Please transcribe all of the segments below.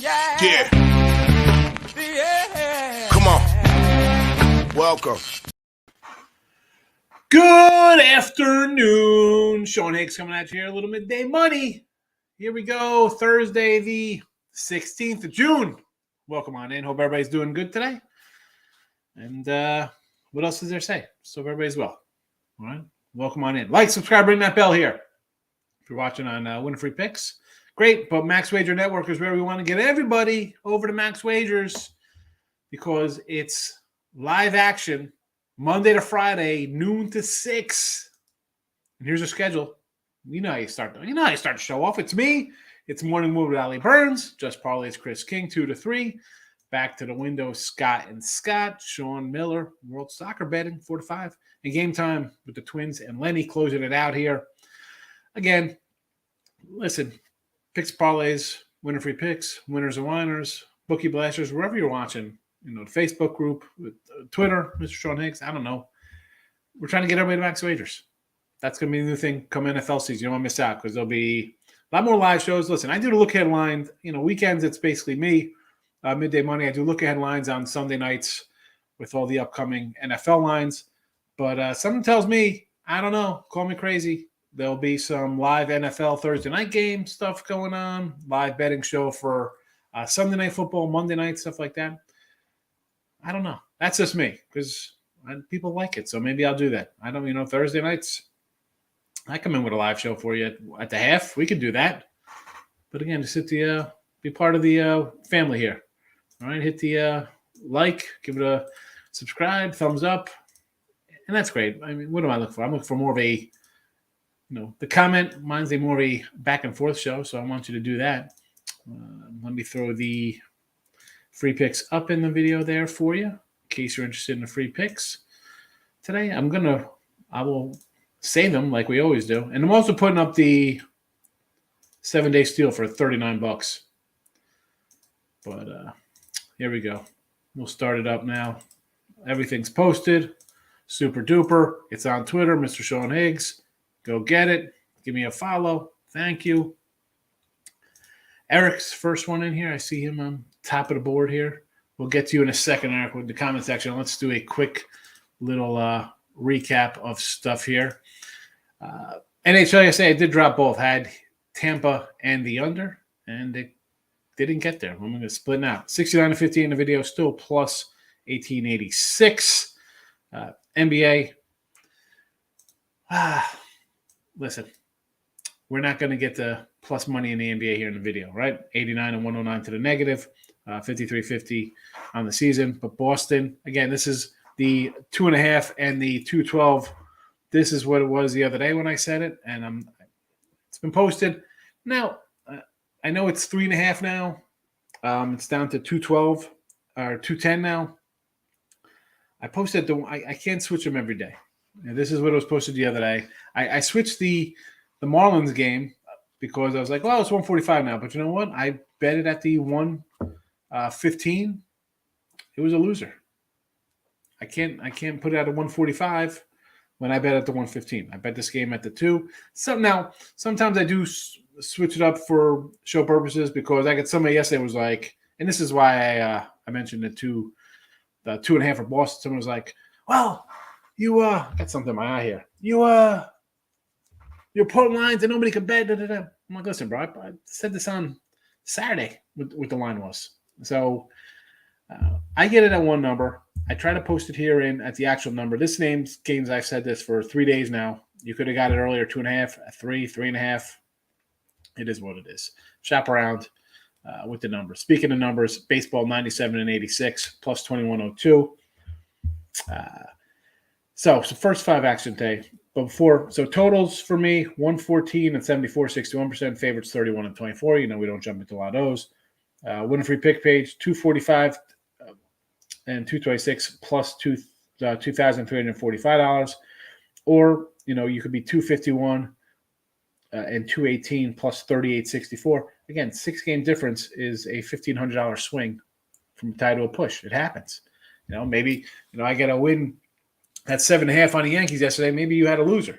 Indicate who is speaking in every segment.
Speaker 1: Yeah. Come on. Welcome.
Speaker 2: Good afternoon. Sean Higgs coming at you here. A little midday money. Here we go. Thursday, the 16th of June. Welcome on in. Hope everybody's doing good today. And what else is there to say? So hope everybody's well. All right. Welcome on in. Like, subscribe, ring that bell here. If you're watching on Win Free Picks, great. But Max Wager Network is where we want to get everybody over to Max Wagers because it's live action Monday to Friday, noon to 6. And here's your schedule. You know how you start. You know how you start to show off. It's me. It's Morning Move with Ali Burns. Just Parlays Chris King, 2 to 3. Back to the window, Scott and Scott. Sean Miller, World Soccer Betting, 4 to 5. And Game Time with the Twins and Lenny closing it out here. Again, listen, picks, parlays, winner free picks, winners and whiners, bookie blasters, wherever you're watching. You know, the Facebook group, Twitter, Mr. Sean Higgs. I don't know. We're trying to get everybody to Max Wagers. That's going to be the new thing come NFL season. You don't want to miss out because there'll be a lot more live shows. Listen, I do the look ahead lines. You know, weekends, it's basically me. Midday Money, I do look ahead lines on Sunday nights with all the upcoming NFL lines. But something tells me, I don't know, call me crazy. There'll be some live NFL Thursday night game stuff going on, live betting show for Sunday night football, Monday night, stuff like that. I don't know. That's just me because people like it. So maybe I'll do that. I don't, Thursday nights, I come in with a live show for you at the half. We could do that. But again, just hit the, be part of the family here. All right. Hit the like, give it a subscribe, thumbs up. And that's great. I mean, what do I look for? I'm looking for more of a, the comment. Mine's a more of a back and forth show. So I want you to do that. Let me throw the free picks up in the video there for you, in case you're interested in the free picks. Today, I will save them like we always do. And I'm also putting up the 7-day steal for $39. But here we go. We'll start it up now. Everything's posted. Super duper. It's on Twitter, Mr. Sean Higgs. Go get it. Give me a follow. Thank you. Eric's first one in here. I see him on top of the board here. We'll get to you in a second, Eric, with the comment section. Let's do a quick little recap of stuff here. NHL USA, I did drop both. Had Tampa and the under, and they didn't get there. I'm going to split now. 69 to 50 in the video, still plus 1886. NBA. Listen, we're not going to get the plus money in the NBA here in the video, right? 89 and 109 to the negative, 53.50 on the season. But Boston, again, this is the 2.5 and the 212. This is what it was the other day when I said it, and it's been posted. Now, I know it's 3.5 now. It's down to 212 or 210 now. I posted I can't switch them every day. And this is what was posted the other day. I switched the Marlins game because I was like, well, it's 145 now. But you know what? I bet it at the 115. It was a loser. I can't put it at a 145 when I bet at the 115. I bet this game at the 2. So now, sometimes I do switch it up for show purposes because I got somebody yesterday was like, and this is why I mentioned the 2.5 for Boston. Someone was like, well, you got something in my eye here. You're putting lines and nobody can bet. Da, da, da. I'm like, listen, bro, I said this on Saturday what the line was. So I get it at one number. I try to post it here at the actual number. This name's games, I've said this for 3 days now. You could have got it earlier, 2.5, 3, 3.5. It is what it is. Shop around with the numbers. Speaking of numbers, baseball 97 and 86, plus 2102. So first 5 action day. But so totals for me, 114 and 74, 61%. Favorites 31 and 24. We don't jump into a lot of those. Winner free pick page, 245 and 226 plus $2,345. Or, you could be 251 and 218 plus 3864. Again, 6-game difference is a $1,500 swing from a tie to a push. It happens. Maybe, I get a win at 7.5 on the Yankees yesterday. Maybe you had a loser.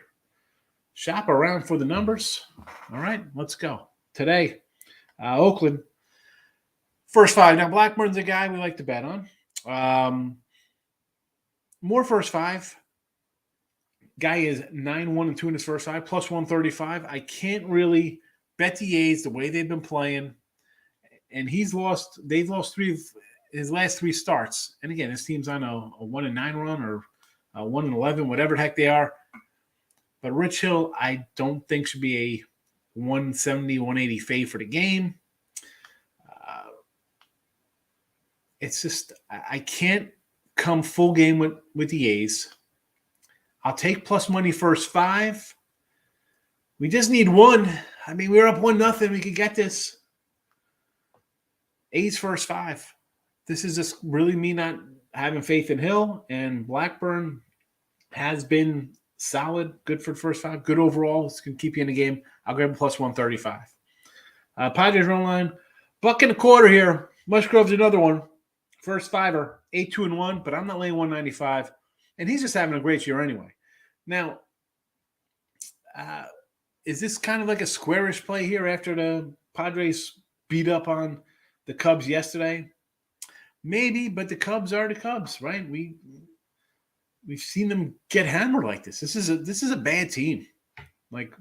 Speaker 2: Shop around for the numbers. All right, let's go. Today, Oakland First five. Now, Blackburn's a guy we like to bet on. More first five. Guy is 9-1-2 in his first five, plus 135. I can't really bet the A's the way they've been playing. And they've lost three of his last three starts. And again, this team's on a 1-9 run or a 1-11, whatever the heck they are. But Rich Hill, I don't think should be a 170, 180 fade for the game. It's just, I can't come full game with the A's. I'll take plus money first five. We just need one. I mean, we're up 1-0. We could get this. A's first five. This is just really me not having faith in Hill. And Blackburn has been solid, good for the first five, good overall. It's going to keep you in the game. I'll grab a plus 135. Padres run line. $1.25 here. Musgrove's another one. First fiver, 8-2-1, but I'm not laying 195. And he's just having a great year anyway. Now, is this kind of like a squarish play here after the Padres beat up on the Cubs yesterday? Maybe, but the Cubs are the Cubs, right? We've seen them get hammered like this. This is a bad team. Like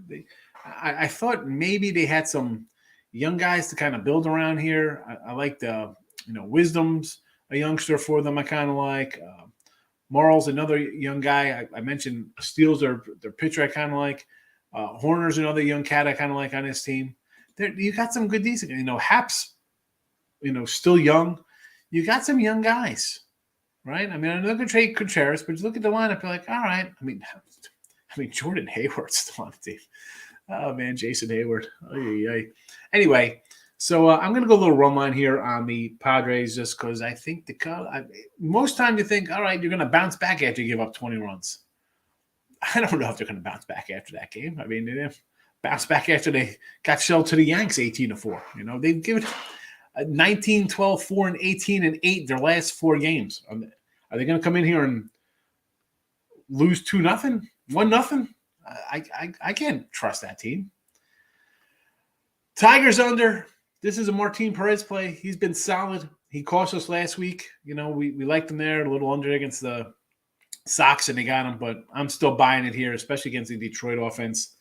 Speaker 2: I thought maybe they had some young guys to kind of build around here. I like the Wisdom's a youngster for them. I kind of like Morrill's another young guy. I mentioned Steele's their pitcher. I kind of like Horner's another young cat. I kind of like on this team. You got some good decent. Haps. Still young. You got some young guys, right? I mean, I'm not going to trade Contreras, but you look at the lineup, you're like, all right. I mean, Jordan Hayward's still on the team. Oh man, Jason Hayward. Anyway. So I'm going to go a little run line here on the Padres just because I think most time you think, all right, you're going to bounce back after you give up 20 runs. I don't know if they're going to bounce back after that game. I mean, they bounced back after they got shelled to the Yanks 18-4. They've given 19, 12, 4, and 18 and 8 their last four games. Are they going to come in here and lose 2-0, 1-0? I can't trust that team. Tigers under. This is a Martin Perez play. He's been solid. He cost us last week. We liked him there, a little under against the Sox, and they got him. But I'm still buying it here, especially against the Detroit offense.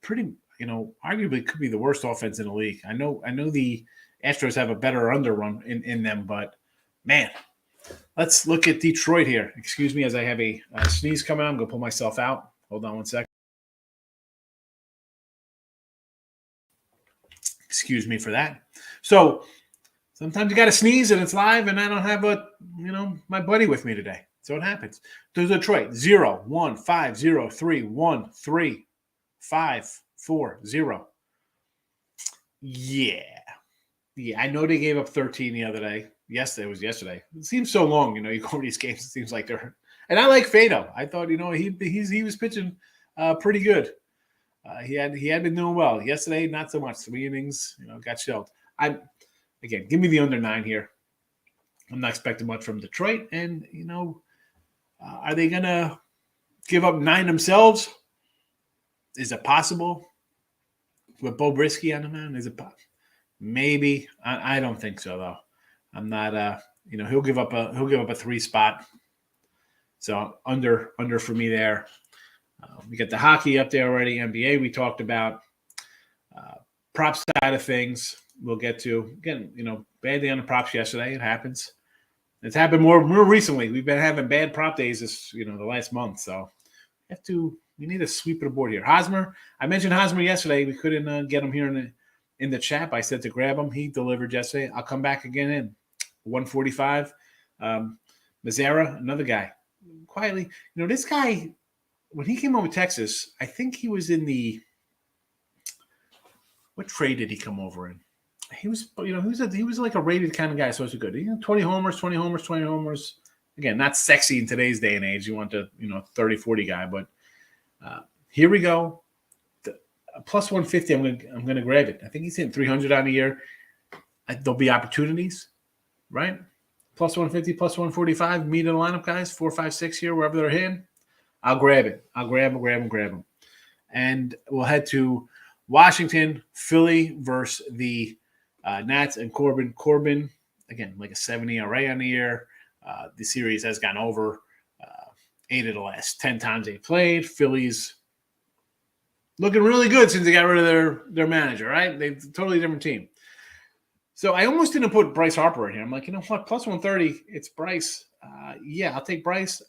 Speaker 2: Pretty, arguably could be the worst offense in the league. I know the Astros have a better under run in them, but man, let's look at Detroit here. Excuse me as I have a sneeze coming on. I'm going to pull myself out. Hold on one second. Excuse me for that. So sometimes you got to sneeze and it's live, and I don't have my buddy with me today. So it happens. To Detroit, 0-1-5-0-3-1-3-5-4-0. Yeah. I know they gave up 13 the other day. Yesterday was yesterday. It seems so long, you go over these games. It seems like they're. And I like Fado. I thought, he was pitching pretty good. He had been doing well. Yesterday, not so much. 3 innings, got shelled. Again, give me the under 9 here. I'm not expecting much from Detroit. And, are they going to give up 9 themselves? Is it possible? With Bo Brisky on the mound? Is it possible? Maybe. I don't think so, though. I'm not he'll give up a 3 spot. So under for me there. We got the hockey up there already. NBA we talked about. Prop side of things we'll get to. Again, bad day on the props yesterday. It happens. It's happened more recently. We've been having bad prop days this, the last month. So we need to sweep the board here. Hosmer, I mentioned Hosmer yesterday. We couldn't get him here in the chat. I said to grab him. He delivered yesterday. I'll come back again in 145. Mazzara, another guy. Quietly, this guy, when he came over to Texas, I think he was in what trade did he come over in? He was, he was like a rated kind of guy, so it's good. 20 homers. Again, not sexy in today's day and age. You want the, 30, 40 guy, but here we go. Plus 150, I'm gonna grab it. I think he's hitting 300 on the year. There'll be opportunities, right? Plus 150, plus 145, meet in the lineup, guys. 4, 5, 6 here, wherever they're hitting. I'll grab it. I'll grab him. And we'll head to Washington, Philly versus the Nats and Corbin. Corbin, again, like a 70 ERA on the year. The series has gone over 8 of the last 10 times they played. Phillies looking really good since they got rid of their manager, right? They're a totally different team. So I almost didn't put Bryce Harper in here. I'm like, you know what? Plus 130, it's Bryce. Yeah, I'll take Bryce.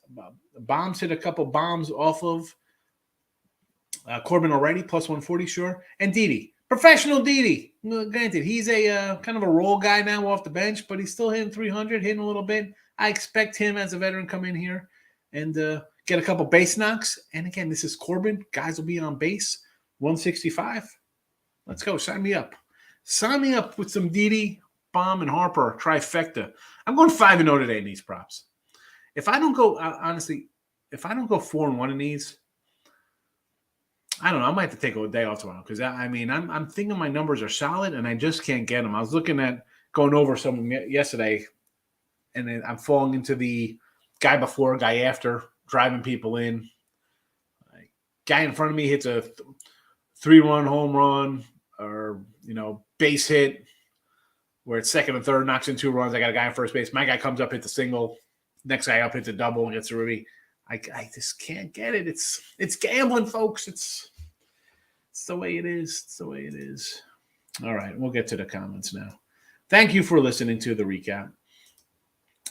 Speaker 2: Bombs hit a couple bombs off of Corbin already, plus 140, sure. And Didi, professional Didi. Granted, he's a kind of a role guy now off the bench, but he's still hitting 300, hitting a little bit. I expect him as a veteran come in here and get a couple base knocks. And again, this is Corbin. Guys will be on base. 165. Let's go. Sign me up. Sign me up with some Didi, Bomb, and Harper trifecta. I'm going 5-0 today in these props. If I don't go, honestly, if I don't go 4-1 in these, I don't know. I might have to take a day off tomorrow because I'm thinking my numbers are solid and I just can't get them. I was looking at going over some yesterday, and then I'm falling into the guy before, guy after, driving people in. Guy in front of me hits a 3-run home run or base hit where it's second and third, knocks in 2 runs. I got a guy on first base. My guy comes up, hits a single. Next guy up hits a double, gets a ribby. I just can't get it. It's gambling, folks. It's the way it is. It's the way it is. All right, we'll get to the comments now. Thank you for listening to the recap.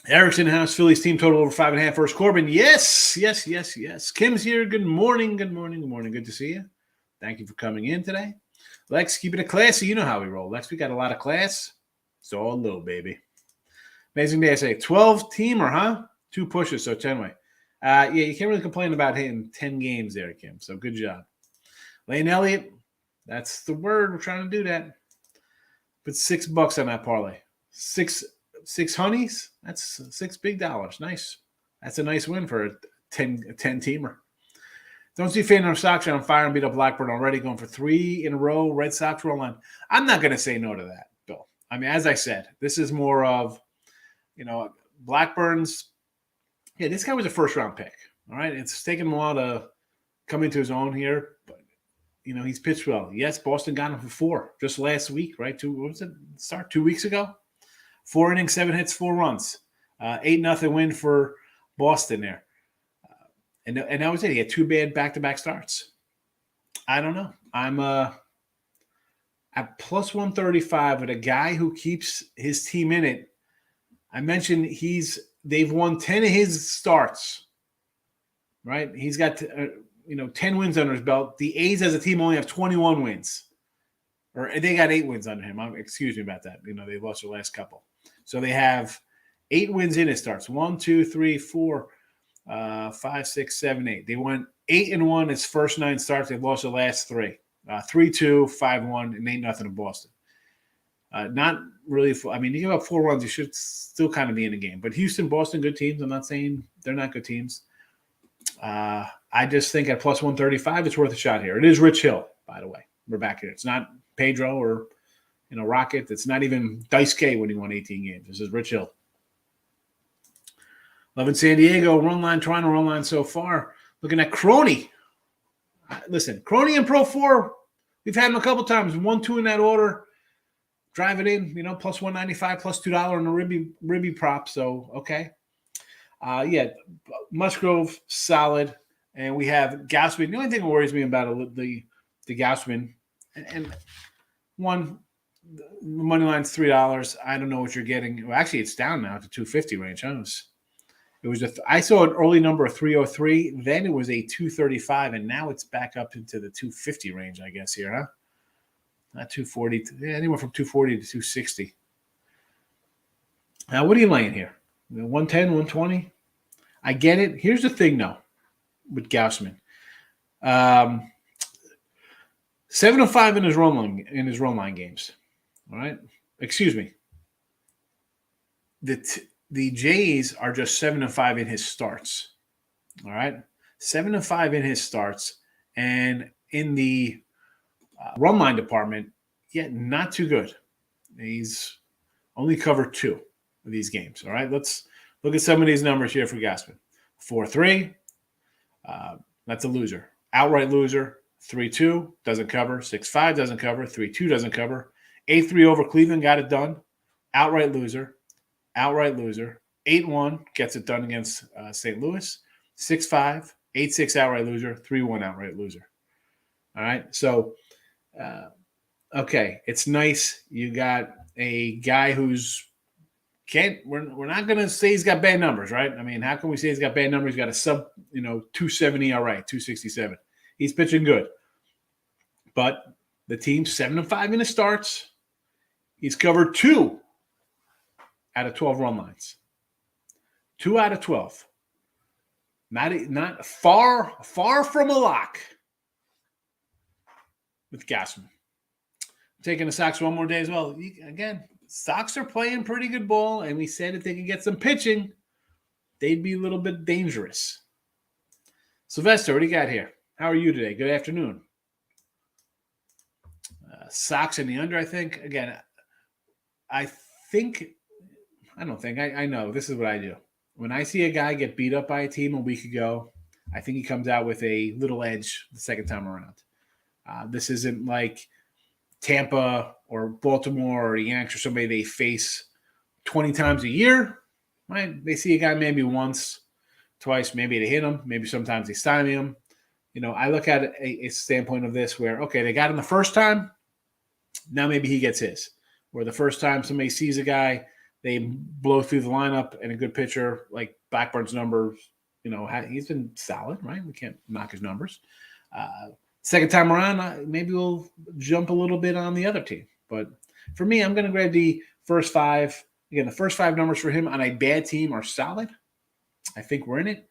Speaker 2: Erickson House, Phillies team total over 5.5 versus Corbin. Yes. Kim's here. Good morning. Good to see you. Thank you for coming in today. Lex, keep it a classy. You know how we roll. Lex, we got a lot of class. It's all low, baby. Amazing day, I say. 12-teamer, huh? 2 pushes, so 10-way. Yeah, you can't really complain about hitting 10 games there, Kim. So good job. Lane Elliott, that's the word. We're trying to do that. Put $6 on that parlay. Six honeys. That's $6 big dollars. Nice. That's a nice win for a 10-teamer. Don't see Phantom Sox on fire and beat up Blackburn already, going for 3 in a row. Red Sox roll on. I'm not going to say no to that, Bill. I mean, as I said, this is more of, Blackburn's. Yeah, this guy was a first-round pick. All right, it's taken him a while to come into his own here, but he's pitched well. Yes, Boston got him for 4 just last week, right? 2 weeks ago. 4 innings, 7 hits, 4 runs. 8-0 win for Boston there. And that was it. He had 2 bad back-to-back starts. I don't know. I'm at plus 135 with a guy who keeps his team in it. I mentioned they've won 10 of his starts, right? He's got 10 wins under his belt. The A's as a team only have 21 wins, or they got 8 wins under him. Excuse me about that. They lost their last couple, so they have 8 wins in his starts. 1, 2, 3, 4, 5, 6, 7, 8. They won 8-1 his first 9 starts. They've lost the last 3, 3-2, 5-1, and 8-0 in Boston. Not really. You give up 4 runs, you should still kind of be in the game. But Houston, Boston, good teams. I'm not saying they're not good teams. I just think at plus 135, it's worth a shot here. It is Rich Hill, by the way. We're back here. It's not Pedro or Rocket. It's not even Dice K when he won 18 games. This is Rich Hill. Loving San Diego. Run line, Toronto run line so far. Looking at Crony. Listen, Crony and Pro 4, we've had him a couple times. 1-2 in that order. Drive it in, plus 195, plus $2 on the Ribby prop. So, okay. Musgrove, solid. And we have Gausman. The only thing that worries me about the Gausman, and one, the money line's $3. I don't know what you're getting. Well, actually, it's down now to 250 range. I saw an early number of 303. Then it was a 235, and now it's back up into the 250 range, I guess, here, huh? Not 240, anywhere from 240 to 260. Now, what are you laying here? 110, 120? I get it. Here's the thing, though, with Gausman. 7-5 in his run line games. All right? Excuse me. The Jays are just 7-5 in his starts. All right? 7-5 in his starts. And in the run line department, not too good. He's only covered 2 of these games. All right, let's look at some of these numbers here for Gausman. 4-3, that's a loser. Outright loser. 3-2 doesn't cover. 6-5 doesn't cover. 3-2 doesn't cover. 8-3 over Cleveland, got it done. Outright loser. 8-1 gets it done against St. Louis. 6-5, 8-6 outright loser, 3-1 outright loser. All right, so okay, it's nice. You got a guy who's we're not going to say he's got bad numbers, right? I mean, how can we say he's got bad numbers? He's got a sub, 270 all right, 267. He's pitching good. But the team's 7-5 in his starts. He's covered 2 out of 12 run lines. 2 out of 12. Not far from a lock with Gausman. Taking the Sox one more day as well. Again, Sox are playing pretty good ball, and we said if they could get some pitching, they'd be a little bit dangerous. Sylvester, what do you got here? How are you today? Good afternoon. Sox in the under, I think. Again, I know. This is what I do. When I see a guy get beat up by a team a week ago, I think he comes out with a little edge the second time around. This isn't like Tampa or Baltimore or the Yanks or somebody they face 20 times a year. Right? They see a guy maybe once, twice, maybe they hit him, maybe sometimes they stymie him. I look at it a standpoint of this where, okay, they got him the first time, now maybe he gets his. Or the first time somebody sees a guy, they blow through the lineup, and a good pitcher like Blackburn's numbers, he's been solid, right? We can't knock his numbers. Second time around, maybe we'll jump a little bit on the other team. But for me, I'm going to grab the first 5. Again, the first 5 numbers for him on a bad team are solid. I think we're in it.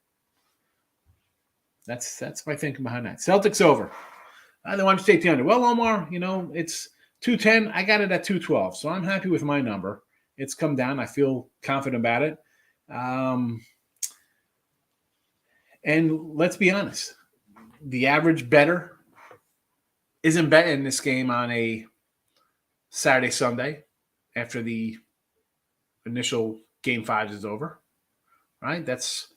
Speaker 2: That's my thinking behind that. Celtics over. They want to take the under. Well, Omar, it's 210. I got it at 212, so I'm happy with my number. It's come down. I feel confident about it. And let's be honest. The average bettor isn't betting this game on a Saturday, Sunday after the initial Game 5 is over, right? That's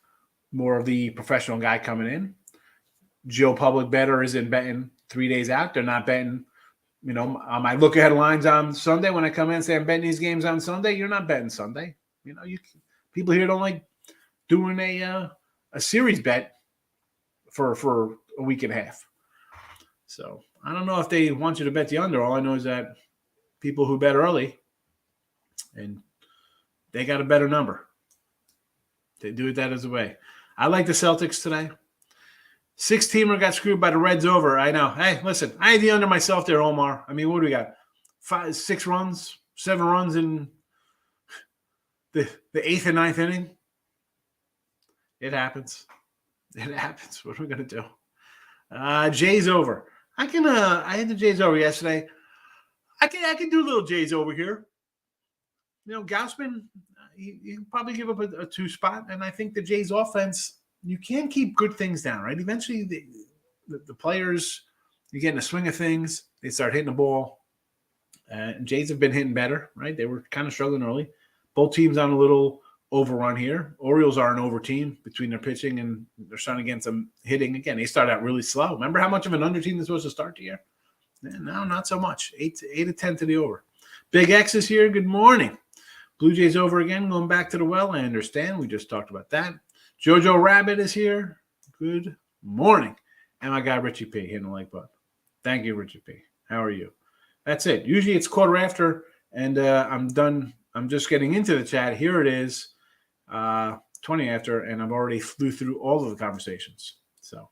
Speaker 2: more of the professional guy coming in. Joe Public bettor isn't betting 3 days out. They're not betting, on my look-ahead lines on Sunday when I come in and say I'm betting these games on Sunday. You're not betting Sunday. People here don't like doing a series bet for a week and a half. So I don't know if they want you to bet the under. All I know is that people who bet early, and they got a better number. They do it that as a way. I like the Celtics today. 6-teamer got screwed by the Reds over. I know. Hey, listen, I had the under myself there, Omar. I mean, what do we got? 7 runs in the 8th and 9th inning. It happens. What are we going to do? Jays over. I had the Jays over yesterday. I can do a little Jays over here. Gausman, you probably give up a 2 spot, and I think the Jays offense, you can keep good things down, right? Eventually, the players, you get in the swing of things, they start hitting the ball. Jays have been hitting better, right? They were kind of struggling early. Both teams on a little overrun here. Orioles are an over team between their pitching and they're starting to get some hitting. Again, they started out really slow. Remember how much of an under team they're supposed to start the year? No, not so much. 8 to 10 to the over. Big X is here. Good morning. Blue Jays over again, going back to the well. I understand. We just talked about that. Jojo Rabbit is here. Good morning. And my guy Richie P hitting the like button. Thank you, Richie P. How are you? That's it. Usually it's quarter after, and I'm done. I'm just getting into the chat. Here it is, 20 after, and I've already flew through all of the conversations. So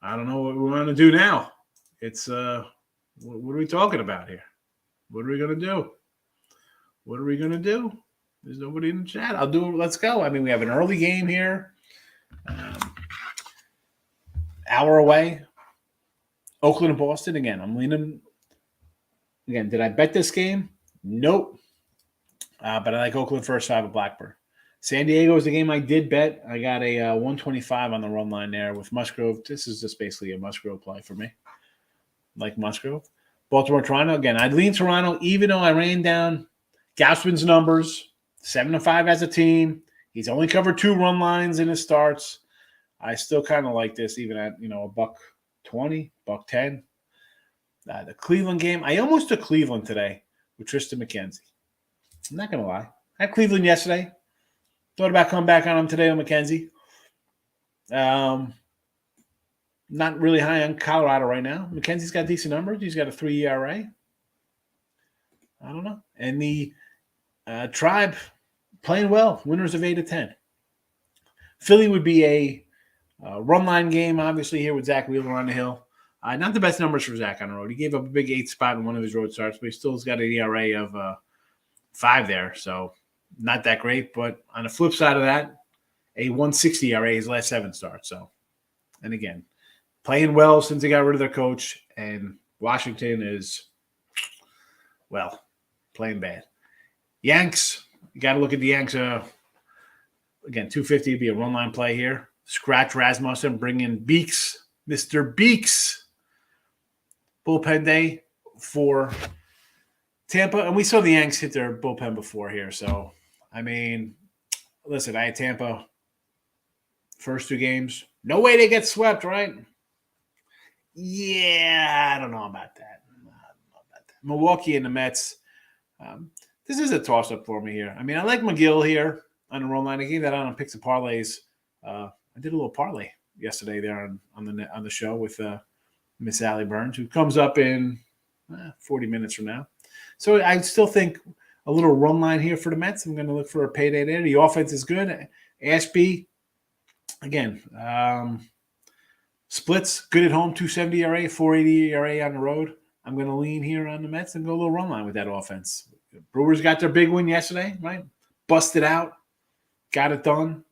Speaker 2: I don't know what we want to do now. It's what are we talking about here? What are we going to do? What are we going to do? There's nobody in the chat. I'll do it. Let's go. I mean, we have an early game here. Hour away. Oakland and Boston. Again, I'm leaning. Again, did I bet this game? Nope. But I like Oakland first 5 at Blackburn. San Diego is the game I did bet. I got a 125 on the run line there with Musgrove. This is just basically a Musgrove play for me. Like Musgrove. Baltimore, Toronto. Again, I'd lean Toronto even though I ran down Gausman's numbers. 7-5 as a team. He's only covered 2 run lines in his starts. I still kind of like this even at, $1.20, $1.10. The Cleveland game. I almost took Cleveland today. with Tristan McKenzie. I'm not going to lie. I had Cleveland yesterday. Thought about coming back on him today on McKenzie. Not really high on Colorado right now. McKenzie's got decent numbers. He's got a 3 ERA. I don't know. And the Tribe playing well. Winners of 8-10. Philly would be a run line game, obviously, here with Zach Wheeler on the hill. Not the best numbers for Zach on the road. He gave up a big 8 spot in one of his road starts, but he still has got an ERA of 5 there. So not that great. But on the flip side of that, a 160 ERA his last 7 starts. So, and again, playing well since they got rid of their coach. And Washington is, well, playing bad. Yanks, you got to look at the Yanks. Again, 250 would be a run line play here. Scratch Rasmussen, bring in Beeks, Mr. Beeks. Bullpen day for Tampa. And we saw the Yanks hit their bullpen before here. So, I mean, listen, I had Tampa first 2 games. No way they get swept, right? Yeah, I don't know about that. Milwaukee and the Mets. This is a toss-up for me here. I mean, I like McGill here on the run line. I gave that on picks and parlays. I did a little parlay yesterday there on the show with Miss Allie Burns, who comes up in 40 minutes from now. So I still think a little run line here for the Mets. I'm going to look for a payday there. The offense is good. Ashby, again, splits, good at home, 270 ERA, 480 ERA on the road. I'm going to lean here on the Mets and go a little run line with that offense. Brewers got their big win yesterday, right? Busted out, got it done.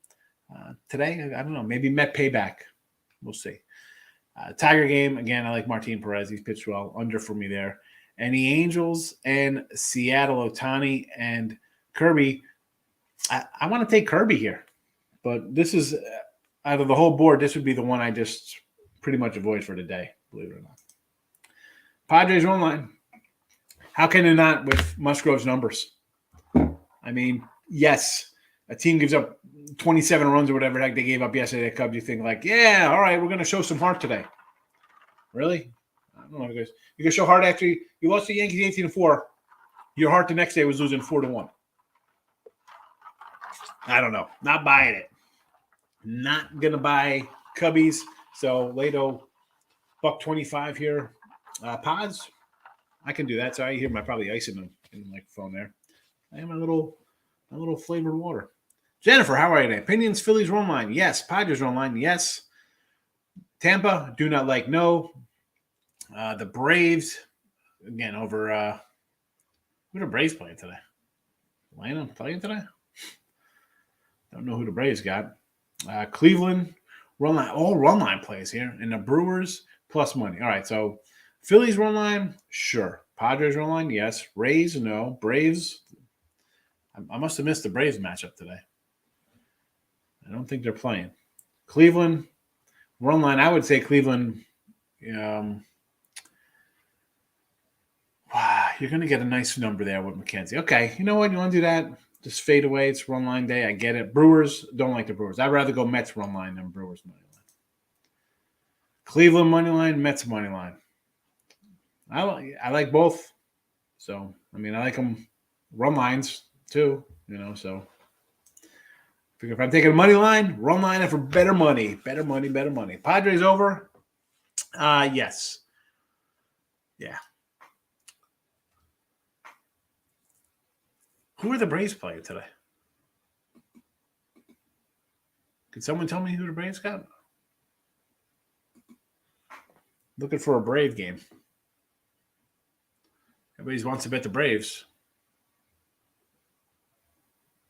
Speaker 2: Today, I don't know, maybe Met payback. We'll see. Tiger game, again, I like Martin Perez. He's pitched well, under for me there. And the Angels and Seattle, Ohtani and Kirby. I want to take Kirby here. But this is, out of the whole board, this would be the one I just pretty much avoid for today, believe it or not. Padres run line. How can it not with Musgrove's numbers? I mean, yes, a team gives up 27 runs or whatever the heck they gave up yesterday at Cubs. You think like, yeah, all right, we're going to show some heart today. Really? I don't know. You can show heart after you lost the Yankees 18-4. Your heart the next day was losing 4-1. I don't know. Not buying it. Not going to buy Cubbies. So, Lato, $1.25 here. Pods, I can do that. So I hear my probably ice in the microphone there. I am a little flavored water. Jennifer, how are you today? Opinions, Phillies run line. Yes. Padres run line. Yes. Tampa, do not like. No. The Braves, again, over who are the Braves playing today? Atlanta playing today? Don't know who the Braves got. Cleveland, run line. All run line plays here. And the Brewers, plus money. All right, so Phillies run line, sure. Padres run line, yes. Rays, no. Braves, I must have missed the Braves matchup today. I don't think they're playing. Cleveland, run line, I would say Cleveland, you're going to get a nice number there with McKenzie. Okay, you know what? You want to do that? Just fade away. It's run line day. I get it. Brewers, don't like the Brewers. I'd rather go Mets run line than Brewers money line. Cleveland money line, Mets money line. I like both. So, I mean, I like them run lines too, so. If I'm taking a money line, run line it for better money. Better money, better money. Padres over? Yes. Yeah. Who are the Braves playing today? Can someone tell me who the Braves got? Looking for a Brave game. Everybody wants to bet the Braves.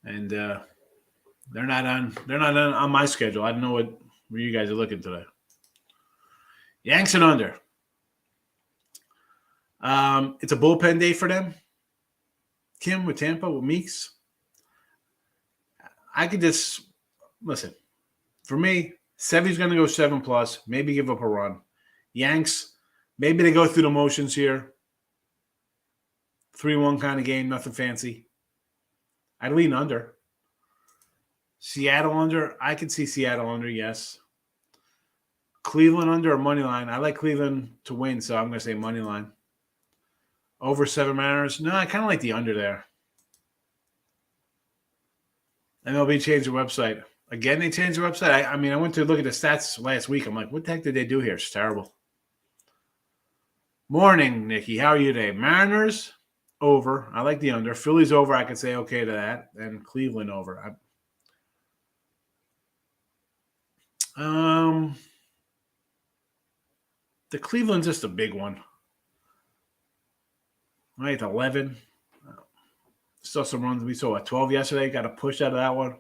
Speaker 2: And they're not on my schedule. I don't know where you guys are looking today. Yanks and under. It's a bullpen day for them. Kim with Tampa with Meeks. I could just listen. For me, Sevy's going to go 7+, maybe give up a run. Yanks, maybe they go through the motions here. 3-1 kind of game, nothing fancy. I'd lean under. Seattle under, I could see Seattle under, yes. Cleveland under or money line. I like Cleveland to win, so I'm going to say money line. Over 7 Mariners. No, I kind of like the under there. MLB changed the website. Again, they changed the website. I mean, I went to look at the stats last week. I'm like, what the heck did they do here? It's terrible. Morning, Nikki. How are you today? Mariners over. I like the under. Phillies over. I could say okay to that. And Cleveland over. The Cleveland's just a big one. Right, 11. Still some runs. We saw 12 yesterday. Got a push out of that one.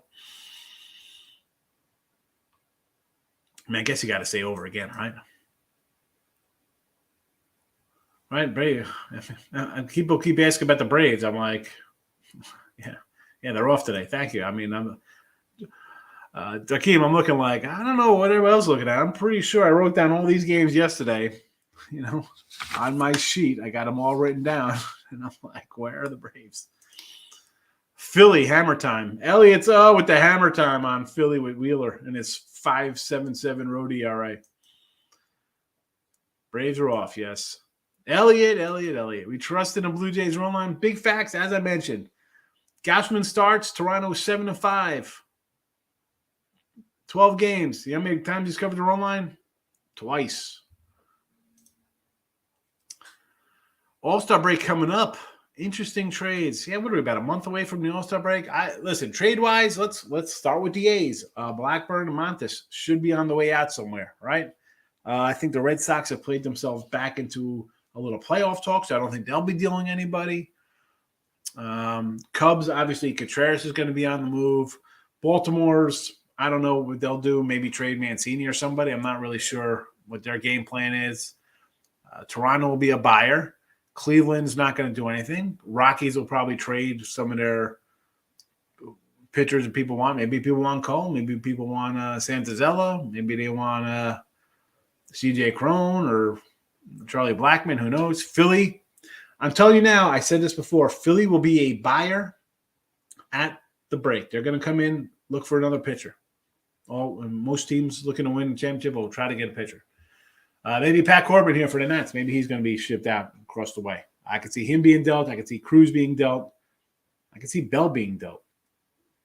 Speaker 2: I mean, I guess you got to say over again, right? Right, Braves. People keep asking about the Braves. I'm like, yeah, they're off today. Thank you. I mean, Dakeem, I'm looking like, I don't know what everybody else is looking at. I'm pretty sure I wrote down all these games yesterday, on my sheet. I got them all written down. And I'm like, where are the Braves? Philly, hammer time. Elliott's with the hammer time on Philly with Wheeler and his 5.77 road ERA. Braves are off, yes. Elliott. We trust in the Blue Jays run line. Big facts, as I mentioned. Gausman starts. Toronto 7-5. 12 games. You know how many times he's covered the run line? Twice. All-Star break coming up. Interesting trades. Yeah, what are we, about a month away from the All-Star break? Listen, trade-wise, let's start with the A's. Blackburn and Montes should be on the way out somewhere, right? I think the Red Sox have played themselves back into a little playoff talk, so I don't think they'll be dealing anybody. Cubs, obviously, Contreras is going to be on the move. Baltimore's, I don't know what they'll do. Maybe trade Mancini or somebody. I'm not really sure what their game plan is. Toronto will be a buyer. Cleveland's not going to do anything. Rockies will probably trade some of their pitchers that people want. Maybe people want Cole. Maybe people want Santazella. Maybe they want C.J. Cron or Charlie Blackmon. Who knows? Philly. I'm telling you now, I said this before, Philly will be a buyer at the break. They're going to come in, look for another pitcher. Most teams looking to win the championship will try to get a pitcher. Maybe Pat Corbin here for the Nats. Maybe he's going to be shipped out across the way. I could see him being dealt. I could see Cruz being dealt. I could see Bell being dealt.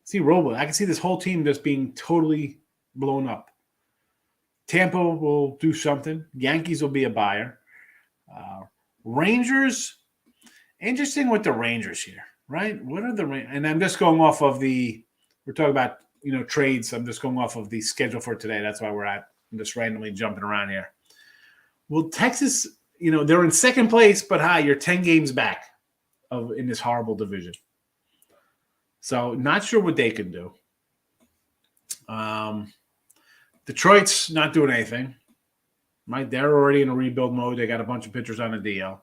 Speaker 2: See Robles. I can see this whole team just being totally blown up. Tampa will do something. Yankees will be a buyer. Rangers, interesting with the Rangers here, right? What are the – and I'm just going off of we're talking about, trades. I'm just going off of the schedule for today. That's why I'm just randomly jumping around here. Well, Texas, they're in second place, but you're 10 games back in this horrible division. So not sure what they can do. Detroit's not doing anything. Right? They're already in a rebuild mode. They got a bunch of pitchers on the DL.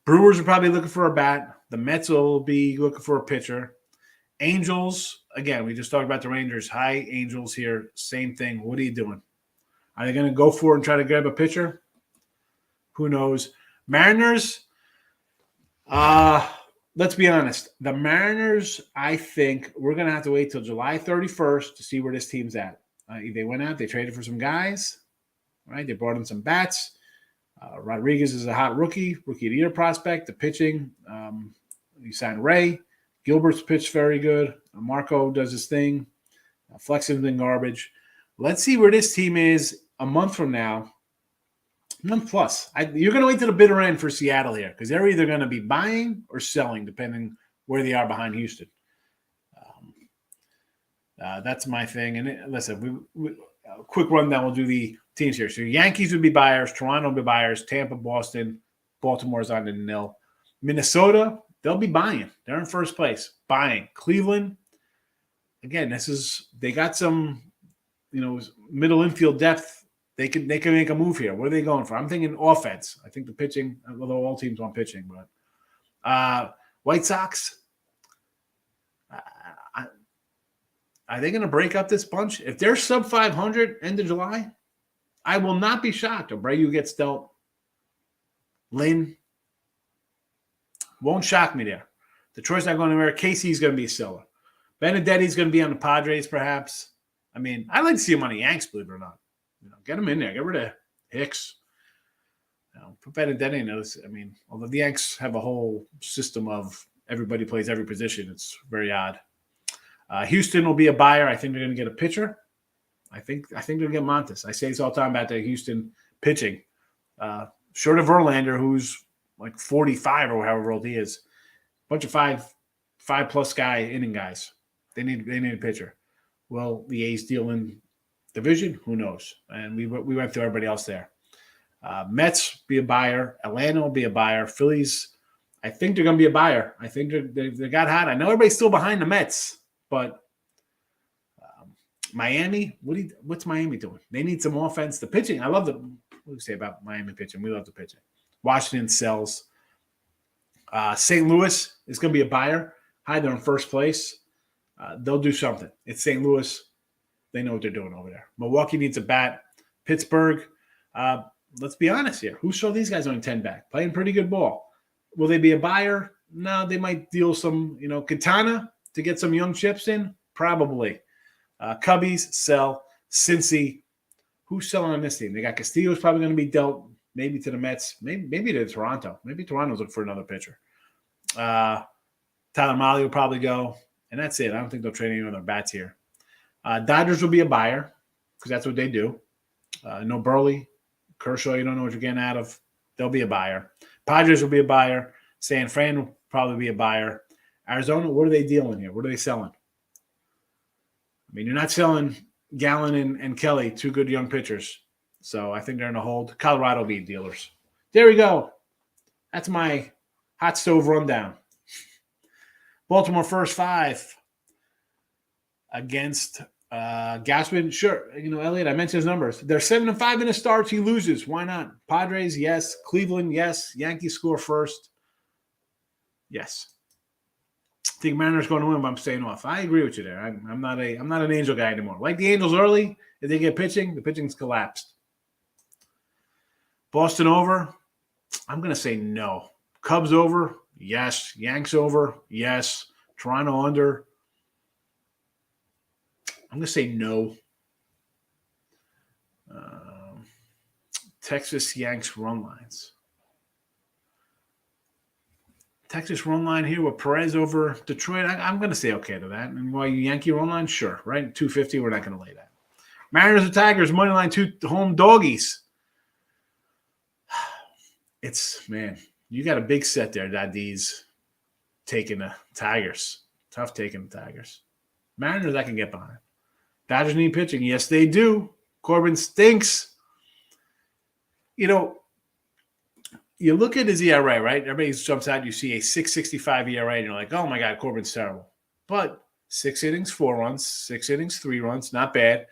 Speaker 2: Brewers are probably looking for a bat. The Mets will be looking for a pitcher. Angels, again, we just talked about the Rangers. Hi, Angels here. Same thing. What are you doing? Are they going to go for it and try to grab a pitcher? Who knows? Mariners, let's be honest. The Mariners, I think we're going to have to wait till July 31st to see where this team's at. They went out. They traded for some guys. Right? They brought in some bats. Rodriguez is a hot rookie of the year prospect. The pitching, you signed Ray. Gilbert's pitched very good. Marco does his thing. Flexion's been garbage. Let's see where this team is a month from now. A month plus. You're going to wait to the bitter end for Seattle here because they're either going to be buying or selling, depending where they are behind Houston. That's my thing. And listen, a quick rundown. We'll do the teams here. So Yankees would be buyers. Toronto would be buyers. Tampa, Boston. Baltimore's on the nil. Minnesota, they'll be buying. They're in first place. Buying. Cleveland, again, they got some, middle infield depth. They can make a move here. What are they going for? I'm thinking offense. I think the pitching, although all teams want pitching, but White Sox, are they going to break up this bunch? If they're sub 500 end of July, I will not be shocked. Abreu gets dealt. Lynn won't shock me there. Detroit's not going anywhere. Casey's going to be a seller. Benedetti's going to be on the Padres, perhaps. I mean, I'd like to see him on the Yanks, believe it or not. Get him in there. Get rid of Hicks. For Benedetti knows. I mean, although the Yanks have a whole system of everybody plays every position, it's very odd. Houston will be a buyer. I think they're going to get a pitcher. I think they're going to get Montes. I say this all the time about the Houston pitching. Short of Verlander, who's like 45 or however old he is, bunch of five plus inning guys. They need a pitcher. Well, the A's deal in division, who knows? And we went through everybody else there. Mets be a buyer. Atlanta will be a buyer. Phillies, I think they're going to be a buyer. I think they got hot. I know everybody's still behind the Mets, but Miami, what's Miami doing? They need some offense. The pitching, I love what do you say about Miami pitching? We love the pitching. Washington sells. St. Louis is going to be a buyer. Hi, they're in first place. They'll do something. It's St. Louis. They know what they're doing over there. Milwaukee needs a bat. Pittsburgh, let's be honest here. Who saw these guys on 10 back? Playing pretty good ball. Will they be a buyer? No, they might deal some, Katana to get some young chips in? Probably. Cubbies, sell. Cincy, who's selling on this team? They got Castillo's probably going to be dealt maybe to the Mets, maybe to Toronto. Maybe Toronto's looking for another pitcher. Tyler Mahle will probably go, and that's it. I don't think they'll trade any other bats here. Dodgers will be a buyer because that's what they do. No Burley, Kershaw, you don't know what you're getting out of. They'll be a buyer. Padres will be a buyer. San Fran will probably be a buyer. Arizona, what are they dealing here? What are they selling? I mean, you're not selling Gallen and Kelly, two good young pitchers. So I think they're in a hold. Colorado will be dealers. There we go. That's my hot stove rundown. Baltimore first 5 against Gausman. Sure, Elliot, I mentioned his numbers. They're 7-5 in the starts. He loses. Why not? Padres, yes. Cleveland, yes. Yankees score first. Yes. I think Mariners going to win, but I'm staying off. I agree with you there. I'm not an Angel guy anymore. Like the Angels early, if they get pitching, the pitching's collapsed. Boston over, I'm going to say no. Cubs over, yes. Yanks over, yes. Toronto under, I'm going to say no. Texas Yanks run lines. Texas run line here with Perez over Detroit. I'm going to say okay to that. And while Yankee run line, sure, right? 250, we're not going to lay that. Mariners and Tigers, money line 2 home doggies. Man, you got a big set there, Daddy's taking the Tigers. Tough taking the Tigers. Mariners, I can get behind. Dodgers need pitching. Yes, they do. Corbin stinks. You look at his ERA, right? Everybody jumps out. You see a 6.65 ERA, and you're like, oh, my God, Corbin's terrible. But 6 innings, 4 runs, 6 innings, 3 runs, not bad.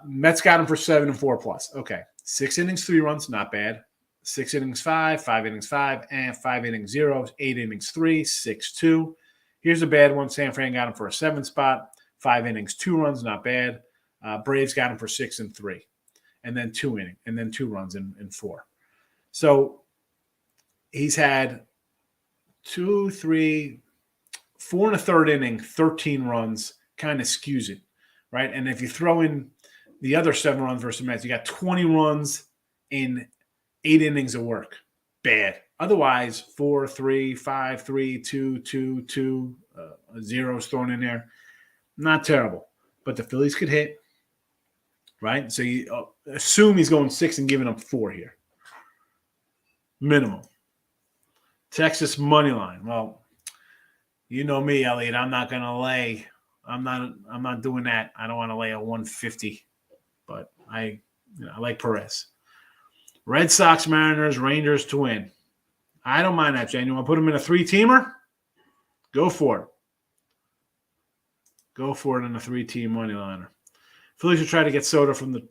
Speaker 2: Mets got him for 7 and 4 plus. Okay. 6 innings, 3 runs, not bad. 6 innings, 5, 5 innings, 5, and 5 innings, 0, 8 innings, 3, 6-2. Here's a bad one. San Fran got him for a 7 spot, 5 innings, 2 runs, not bad. Braves got him for 6 and 3, and then 2 innings, and then 2 runs in 4. So he's had 2, 3, 4 and a third inning, 13 runs, kind of skews it, right? And if you throw in the other 7 runs versus the Mets, you got 20 runs in 8 innings of work. Bad. Otherwise, 4, 3, 5, 3, 2, 2, 2, zeros thrown in there. Not terrible. But the Phillies could hit, right? So you assume he's going 6 and giving up 4 here. Minimum. Texas money line. Well, you know me, Elliot. I'm not going to lay. I'm not doing that. I don't want to lay a 150, but I like Perez. Red Sox, Mariners, Rangers to win. I don't mind that, Jen. You want to put them in a 3-teamer? Go for it. Go for it in a 3-team money liner. Phillies should try to get Soto from the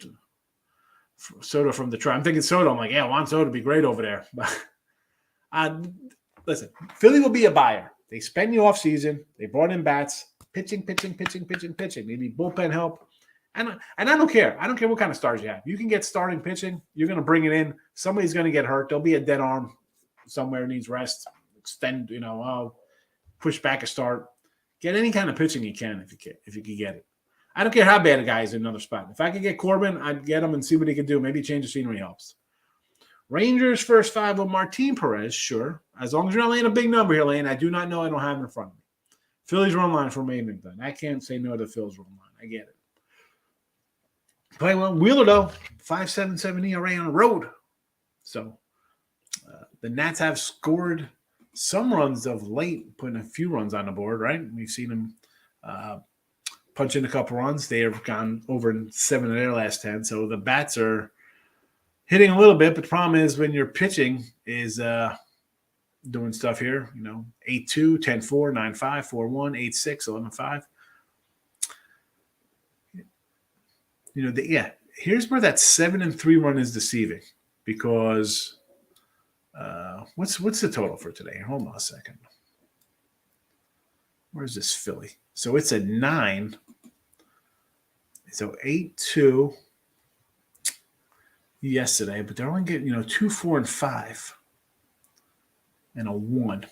Speaker 2: try. I'm thinking Soto. I'm like, yeah, I want Soto to be great over there. But listen, Philly will be a buyer. They spend the offseason. They brought in bats. Pitching. Maybe bullpen help. And I don't care. I don't care what kind of stars you have. You can get starting pitching. You're going to bring it in. Somebody's going to get hurt. There'll be a dead arm somewhere, needs rest. Extend, push back a start. Get any kind of pitching you can if you can get it. I don't care how bad a guy is in another spot. If I could get Corbin, I'd get him and see what he could do. Maybe change the scenery helps. Rangers first 5 with Martin Perez, sure. As long as you're not laying a big number here, Lane. I do not know. I don't have it in front of me. Phillies run line for Maymington. I can't say no to the Phillies run line. I get it. Play well. Wheeler, though, 5.77 ERA on the road. So the Nats have scored some runs of late, putting a few runs on the board, right? We've seen them punch in a couple runs. They have gone over 7 of their last 10. So the bats are hitting a little bit, but the problem is when you're pitching is doing stuff here, 8-2, 10-4, 9-5, 4-1, 8-6, 11-5. Here's where that 7-3 run is deceiving because what's the total for today? Hold on a second. Where's this Philly? So it's a 9. So 8-2 yesterday, but they're only getting 2, 4, and 5, and a 1.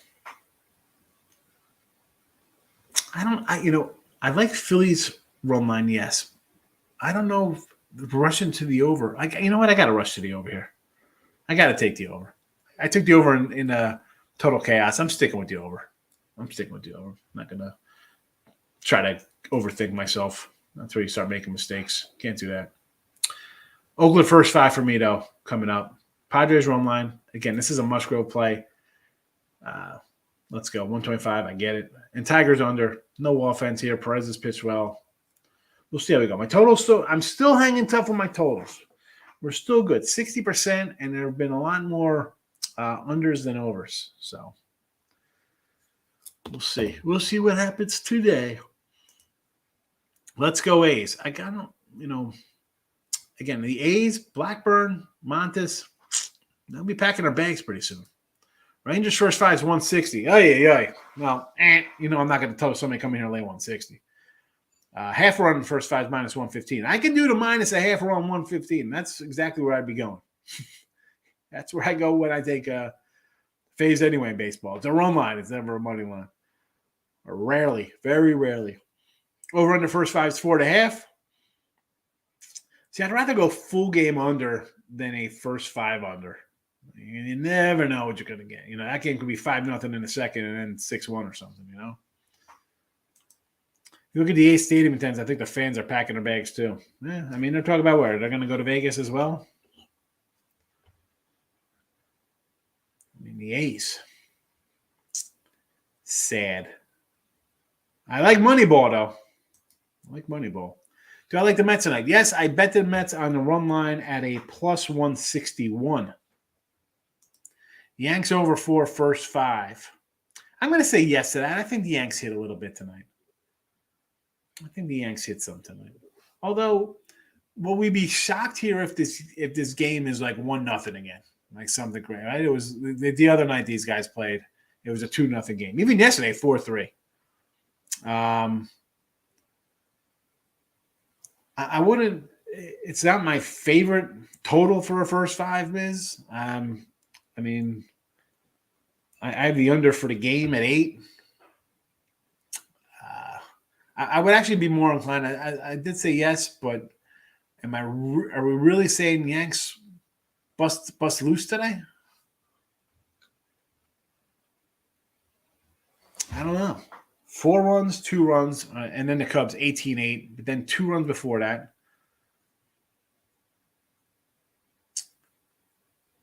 Speaker 2: I like Philly's run line, yes. I don't know if rushing to the over. You know what? I got to rush to the over here. I got to take the over. I took the over in total chaos. I'm sticking with the over. I'm not going to try to overthink myself. That's where you start making mistakes. Can't do that. Oakland first 5 for me, though, coming up. Padres run line. Again, this is a must-go play. Let's go. 125. I get it. And Tigers under. No offense here. Perez has pitched well. We'll see how we go. My totals I'm still hanging tough with my totals. We're still good. 60%, and there have been a lot more unders than overs. So we'll see. We'll see what happens today. Let's go A's. I got again, the A's, Blackburn, Montes, they'll be packing their bags pretty soon. Rangers first 5 is 160. Well, I'm not going to tell somebody come in here and lay 160. Half run first 5 is minus 115. I can do the minus a half run 115. That's exactly where I'd be going. That's where I go when I take phase anyway in baseball. It's a run line. It's never a money line. Or rarely, very rarely. Over under first 5 is 4.5. See, I'd rather go full game under than a first 5 under. You never know what you're going to get. That game could be 5-0 in the second and then 6-1 or something, You look at the A's stadium attendance, I think the fans are packing their bags too. Yeah, they're talking about where? They're going to go to Vegas as well? The A's. Sad. I like Moneyball, though. Do I like the Mets tonight? Yes, I bet the Mets on the run line at a plus 161. Yanks over 4 first 5. I'm going to say yes to that. I think the Yanks hit a little bit tonight. I think the Yanks hit some tonight. Although, will we be shocked here if this game is like 1-0 again? Like something great, right? It was the other night these guys played. It was a 2-0 game. Even yesterday, 4-3. I wouldn't – it's not my favorite total for a first 5, Miz. I have the under for the game at 8. I would actually be more inclined. I did say yes, but are we really saying Yanks bust loose today? I don't know. 4 runs, 2 runs, and then the Cubs 18-8, but then 2 runs before that.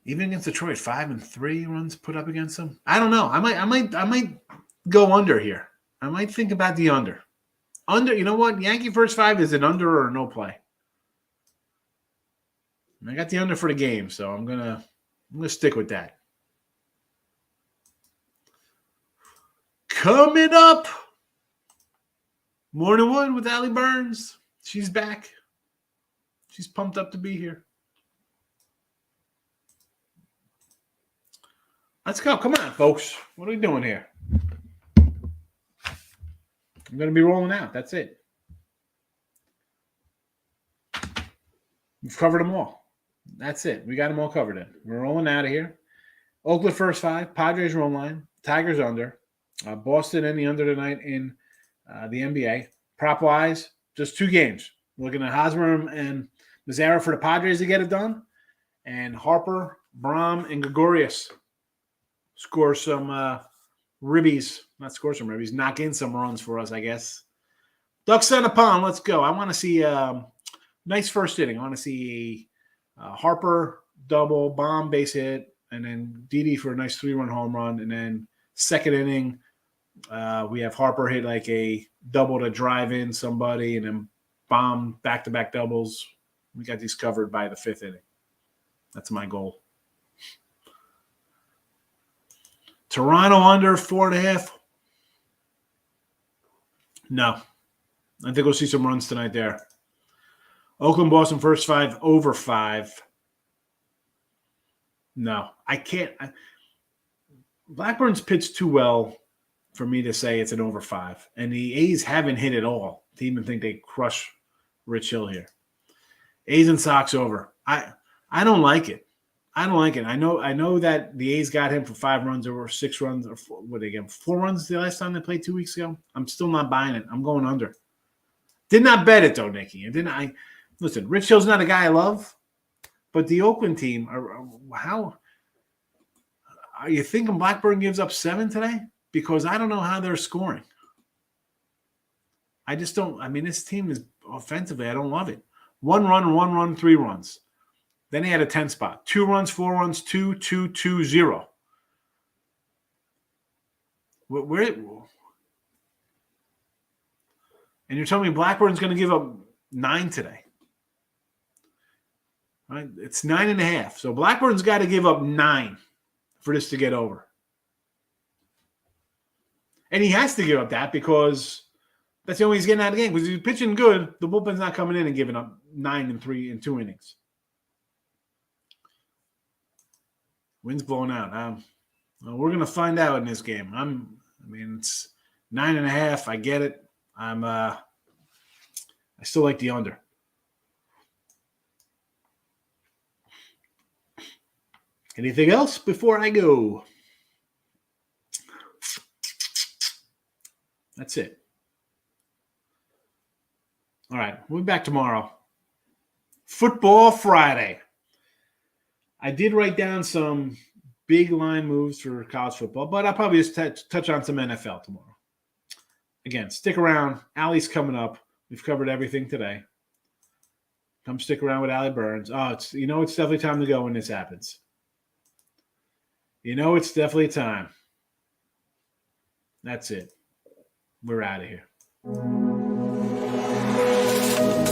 Speaker 2: Even against Detroit, 5-3 runs put up against them. I don't know. I might go under here. I might think about the under. Under, you know what? Yankee first 5 is an under or no play. And I got the under for the game, so I'm gonna stick with that. Coming up, Morning Wood with Allie Burns. She's back. She's pumped up to be here. Let's go. Come on, folks. What are we doing here? I'm going to be rolling out. That's it. We've covered them all. That's it. We got them all covered in. We're rolling out of here. Oakland first 5. Padres run line. Tigers under. Boston any under tonight in the NBA. Prop-wise, just 2 games. Looking at Hosmer and Mazzara for the Padres to get it done. And Harper Brahm and Gregorius score some ribbies. Not score some ribbies. Knock in some runs for us, I guess. Ducks on the pond. Let's go. I want to see a nice first inning. I want to see Harper double, bomb, base hit, and then Didi for a nice 3-run home run. And then second inning, we have Harper hit like a double to drive in somebody, and then bomb back-to-back doubles. We got these covered by the 5th inning. That's my goal. Toronto under 4.5. No. I think we'll see some runs tonight there. Oakland, Boston, first 5, over 5. No, I can't. Blackburn's pitched too well for me to say it's an over 5. And the A's haven't hit at all to even think they crush Rich Hill here. A's and Sox over. I don't like it. I don't like it. I know that the A's got him for 5 runs or 6 runs or 4 runs the last time they played 2 weeks ago. I'm still not buying it. I'm going under. Did not bet it though, Nikki. Listen, Rich Hill's not a guy I love, but the Oakland team how are you thinking Blackburn gives up 7 today? Because I don't know how they're scoring. I just don't. I mean, this team is offensively, I don't love it. 1 run, 3 runs. Then he had a 10 spot. 2 runs, 4 runs, 2, 2, 2, 0. Where? And you're telling me Blackburn's going to give up 9 today. Right? It's 9.5. So Blackburn's got to give up 9 for this to get over. And he has to give up that because that's the only way he's getting out of the game. Because he's pitching good, the bullpen's not coming in and giving up 9 in 3 in 2 innings. Wind's blowing out. We're going to find out in this game. It's 9.5. I get it. I still like the under. Anything else before I go? That's it. All right, we'll be back tomorrow. Football Friday. I did write down some big line moves for college football, but I'll probably just touch on some NFL tomorrow. Again, stick around. Allie's coming up. We've covered everything today. Come stick around with Allie Burns. It's definitely time to go when this happens. It's definitely time. That's it. We're out of here.